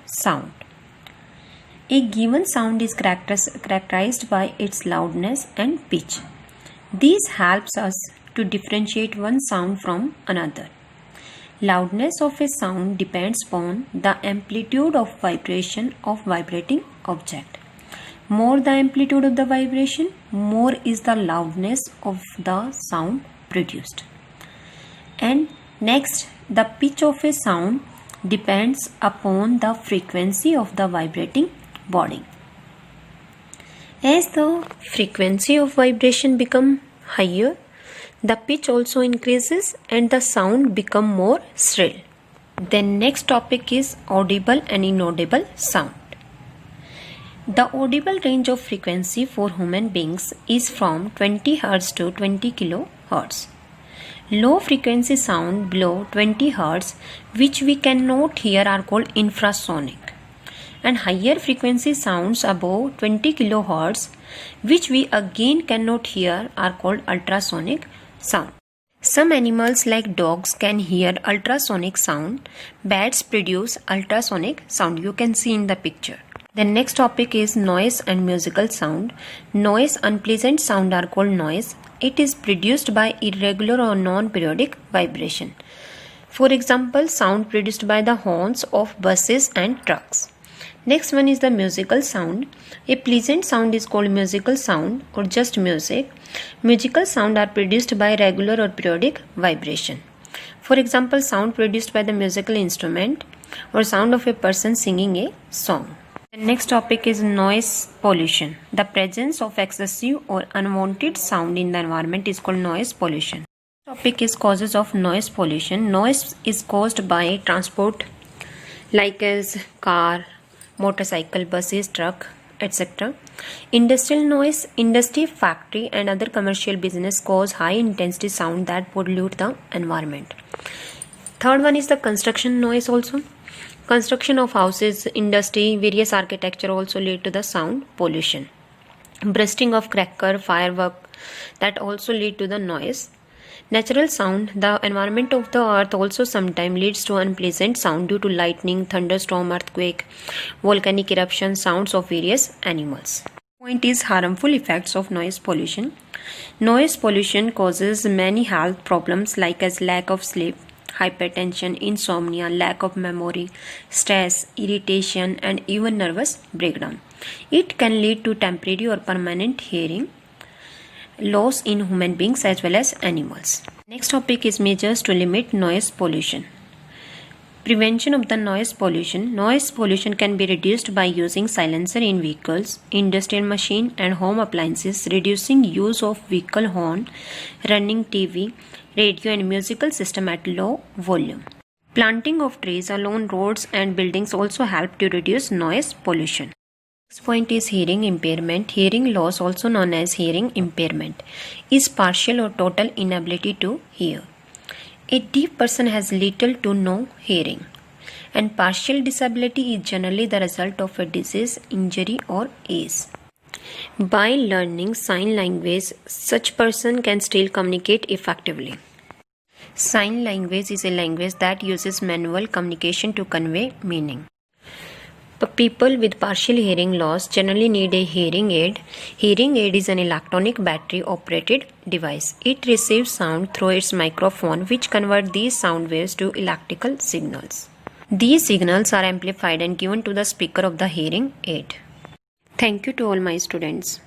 sound. A given sound is characterized by its loudness and pitch. This helps us to differentiate one sound from another. Loudness of a sound depends upon the amplitude of vibration of vibrating object. More the amplitude of the vibration, more is the loudness of the sound produced. And next, the pitch of a sound depends upon the frequency of the vibrating body. As the frequency of vibration becomes higher, the pitch also increases and the sound becomes more shrill. The next topic is audible and inaudible sound. The audible range of frequency for human beings is from 20 Hz to 20 kHz. Low frequency sound below 20 Hz which we cannot hear are called infrasonic, and higher frequency sounds above 20 kHz which we again cannot hear are called ultrasonic sound. Some animals like dogs can hear ultrasonic sound. Bats produce ultrasonic sound. You can see in the picture. The next topic is noise and musical sound. Noise, unpleasant sound are called noise. It is produced by irregular or non-periodic vibration. For example, sound produced by the horns of buses and trucks. Next one is the musical sound. A pleasant sound is called musical sound or just music. Musical sound are produced by regular or periodic vibration. For example, sound produced by the musical instrument or sound of a person singing a song. The next topic is noise pollution. The presence of excessive or unwanted sound in the environment is called noise pollution. The topic is causes of noise pollution. Noise is caused by transport like as car, motorcycle, buses, truck, etc. Industrial noise, industry, factory and other commercial business cause high intensity sound that pollute the environment. Third one is the construction noise also. Construction of houses, industry, various architecture also lead to the sound pollution. Bursting of cracker, firework, that also lead to the noise. Natural sound, the environment of the earth also sometimes leads to unpleasant sound due to lightning, thunderstorm, earthquake, volcanic eruption, sounds of various animals. Point is harmful effects of noise pollution. Noise pollution causes many health problems like as lack of sleep, hypertension, insomnia, lack of memory, stress, irritation and even nervous breakdown. It can lead to temporary or permanent hearing loss in human beings as well as animals. Next topic is measures to limit noise pollution. Prevention of the noise pollution. Noise pollution can be reduced by using silencer in vehicles, industrial machine and home appliances, reducing use of vehicle horn, running TV, radio and musical system at low volume. Planting of trees along roads and buildings also help to reduce noise pollution. Next point is hearing impairment. Hearing loss, also known as hearing impairment, is partial or total inability to hear. A deaf person has little to no hearing, and partial disability is generally the result of a disease, injury or age. By learning sign language, such person can still communicate effectively. Sign language is a language that uses manual communication to convey meaning. People with partial hearing loss generally need a hearing aid. Hearing aid is an electronic battery operated device. It receives sound through its microphone which convert these sound waves to electrical signals. These signals are amplified and given to the speaker of the hearing aid. Thank you to all my students.